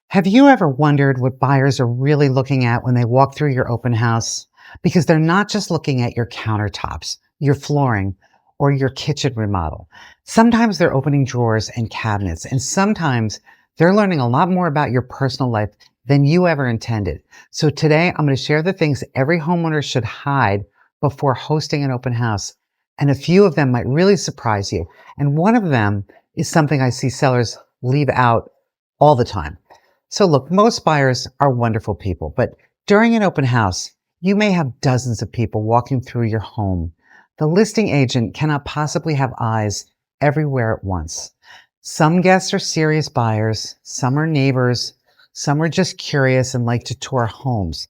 Have you ever wondered what buyers are really looking at when they walk through your open house? Because they're not just looking at your countertops, your flooring, or your kitchen remodel. Sometimes they're opening drawers and cabinets, and sometimes they're learning a lot more about your personal life than you ever intended. So today I'm going to share the things every homeowner should hide before hosting an open house. And a few of them might really surprise you. And one of them is something I see sellers leave out all the time. So look, most buyers are wonderful people, but during an open house, you may have dozens of people walking through your home. The listing agent cannot possibly have eyes everywhere at once. Some guests are serious buyers, some are neighbors, some are just curious and like to tour homes,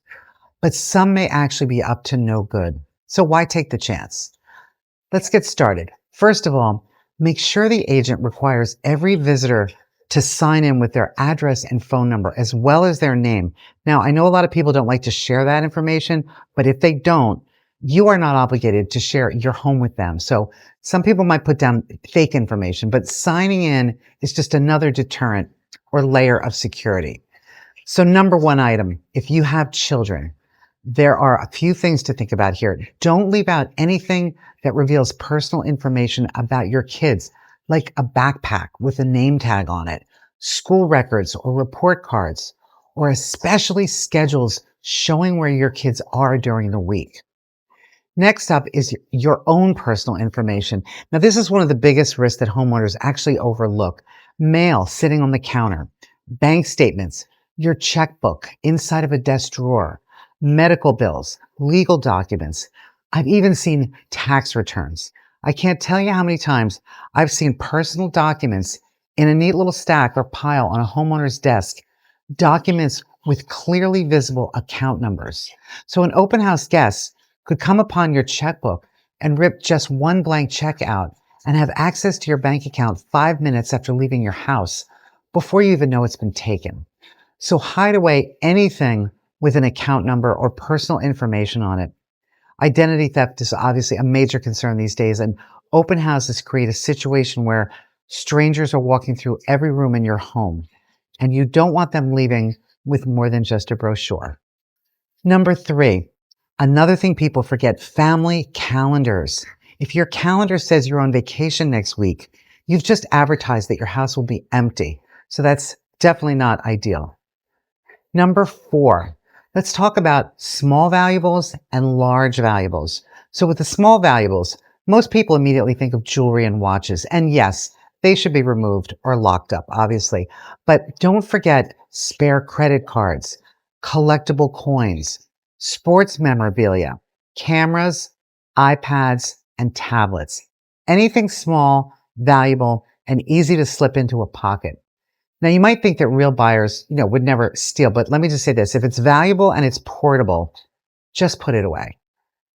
but some may actually be up to no good. So why take the chance? Let's get started. First of all, make sure the agent requires every visitor to sign in with their address and phone number as well as their name. Now, I know a lot of people don't like to share that information, but if they don't, you are not obligated to share your home with them. So some people might put down fake information, but signing in is just another deterrent or layer of security. So number one item, if you have children, there are a few things to think about here. Don't leave out anything that reveals personal information about your kids, like a backpack with a name tag on it, school records or report cards, or especially schedules showing where your kids are during the week. Next up is your own personal information. Now, this is one of the biggest risks that homeowners actually overlook. Mail sitting on the counter, bank statements, your checkbook inside of a desk drawer, medical bills, legal documents. I've even seen tax returns. I can't tell you how many times I've seen personal documents in a neat little stack or pile on a homeowner's desk, documents with clearly visible account numbers. So an open house guest could come upon your checkbook and rip just one blank check out and have access to your bank account 5 minutes after leaving your house before you even know it's been taken. So hide away anything with an account number or personal information on it. Identity theft is obviously a major concern these days, and open houses create a situation where strangers are walking through every room in your home, and you don't want them leaving with more than just a brochure. Number three, another thing people forget, family calendars. If your calendar says you're on vacation next week, you've just advertised that your house will be empty. So that's definitely not ideal. Number four, let's talk about small valuables and large valuables. So with the small valuables, most people immediately think of jewelry and watches. And yes, they should be removed or locked up, obviously. But don't forget spare credit cards, collectible coins, sports memorabilia, cameras, iPads, and tablets. Anything small, valuable, and easy to slip into a pocket. Now, you might think that real buyers, would never steal, but let me just say this. If it's valuable and it's portable, just put it away.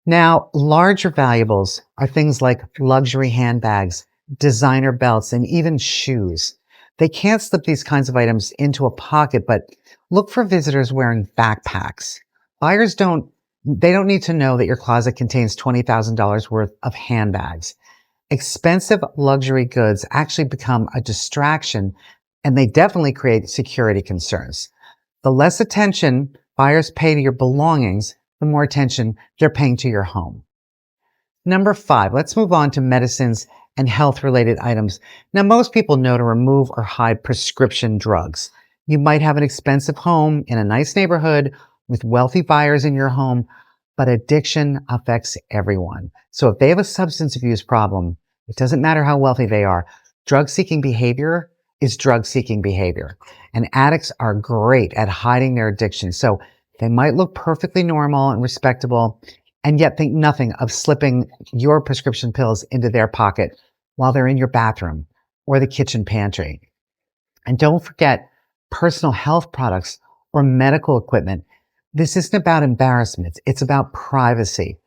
Now, larger valuables are things like luxury handbags, designer belts, and even shoes. They can't slip these kinds of items into a pocket, but look for visitors wearing backpacks. Buyers they don't need to know that your closet contains $20,000 worth of handbags. Expensive luxury goods actually become a distraction, and they definitely create security concerns. The less attention buyers pay to your belongings, the more attention they're paying to your home. Number five, let's move on to medicines and health-related items. Now, most people know to remove or hide prescription drugs. You might have an expensive home in a nice neighborhood with wealthy buyers in your home, but addiction affects everyone. So if they have a substance abuse problem, it doesn't matter how wealthy they are. Drug-seeking behavior is drug-seeking behavior. And addicts are great at hiding their addiction. So they might look perfectly normal and respectable and yet think nothing of slipping your prescription pills into their pocket while they're in your bathroom or the kitchen pantry. And don't forget personal health products or medical equipment. This isn't about embarrassment. It's about privacy.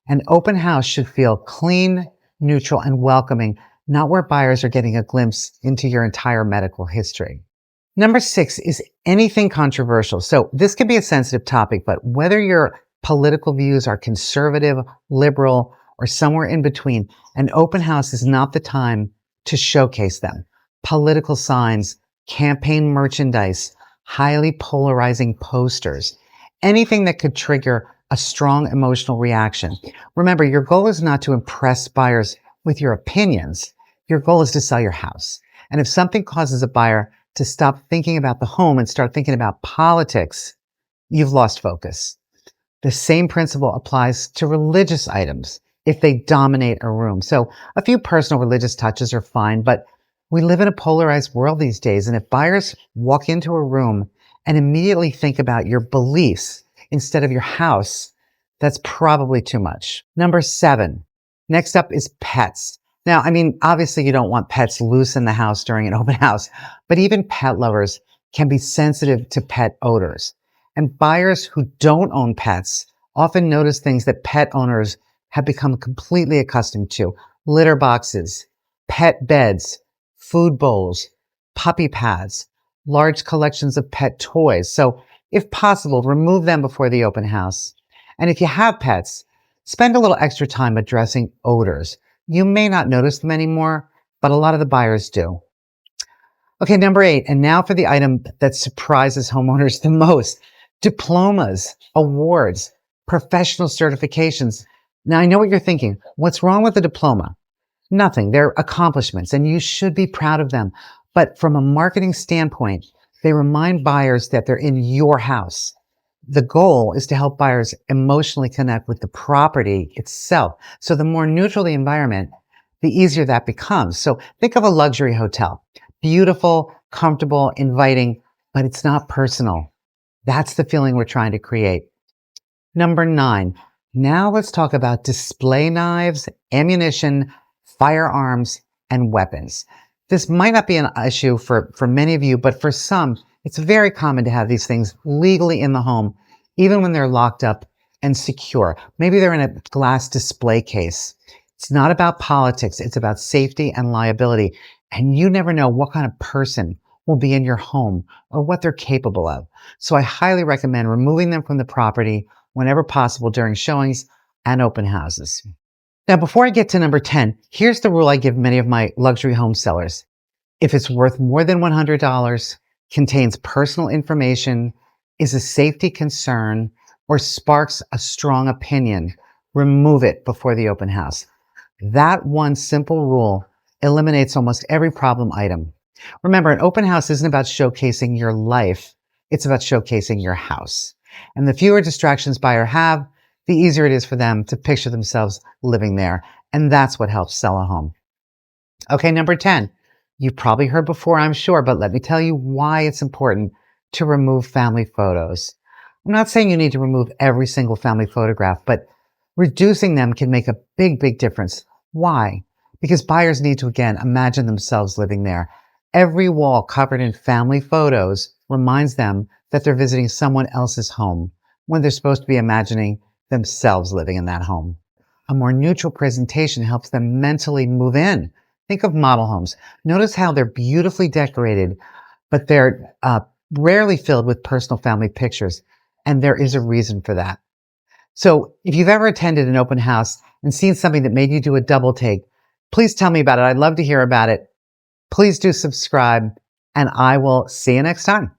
An open house should feel clean, neutral, and welcoming, not where buyers are getting a glimpse into your entire medical history. Number six is anything controversial. So this can be a sensitive topic, but whether your political views are conservative, liberal, or somewhere in between, an open house is not the time to showcase them. Political signs, campaign merchandise, highly polarizing posters, anything that could trigger a strong emotional reaction. Remember, your goal is not to impress buyers with your opinions. Your goal is to sell your house. And if something causes a buyer to stop thinking about the home and start thinking about politics, you've lost focus. The same principle applies to religious items if they dominate a room. So a few personal religious touches are fine, but we live in a polarized world these days. And if buyers walk into a room and immediately think about your beliefs instead of your house, that's probably too much. Number 7, next up is pets. Now, obviously you don't want pets loose in the house during an open house, but even pet lovers can be sensitive to pet odors. And buyers who don't own pets often notice things that pet owners have become completely accustomed to. Litter boxes, pet beds, food bowls, puppy pads, large collections of pet toys. So if possible, remove them before the open house. And if you have pets, spend a little extra time addressing odors. You may not notice them anymore, but a lot of the buyers do. Okay, number 8, and now for the item that surprises homeowners the most: diplomas, awards, professional certifications. Now, I know what you're thinking. What's wrong with a diploma? Nothing. They're accomplishments, and you should be proud of them. But from a marketing standpoint, they remind buyers that they're in your house. The goal is to help buyers emotionally connect with the property itself. So the more neutral the environment, the easier that becomes. So think of a luxury hotel. Beautiful, comfortable, inviting, but it's not personal. That's the feeling we're trying to create. Number 9. Now let's talk about display knives, ammunition, firearms, and weapons. This might not be an issue for many of you, but for some, it's very common to have these things legally in the home, even when they're locked up and secure. Maybe they're in a glass display case. It's not about politics. It's about safety and liability. And you never know what kind of person will be in your home or what they're capable of. So I highly recommend removing them from the property whenever possible during showings and open houses. Now, before I get to number 10, here's the rule I give many of my luxury home sellers. If it's worth more than $100, contains personal information, is a safety concern, or sparks a strong opinion, remove it before the open house. That one simple rule eliminates almost every problem item. Remember, an open house isn't about showcasing your life. It's about showcasing your house. And the fewer distractions buyers have, the easier it is for them to picture themselves living there. And that's what helps sell a home. Okay, number 10. You've probably heard before, I'm sure, but let me tell you why it's important to remove family photos. I'm not saying you need to remove every single family photograph, but reducing them can make a big, big difference. Why? Because buyers need to, again, imagine themselves living there. Every wall covered in family photos reminds them that they're visiting someone else's home when they're supposed to be imagining themselves living in that home. A more neutral presentation helps them mentally move in. Think of model homes. Notice how they're beautifully decorated, but they're rarely filled with personal family pictures. And there is a reason for that. So if you've ever attended an open house and seen something that made you do a double take, please tell me about it. I'd love to hear about it. Please do subscribe, and I will see you next time.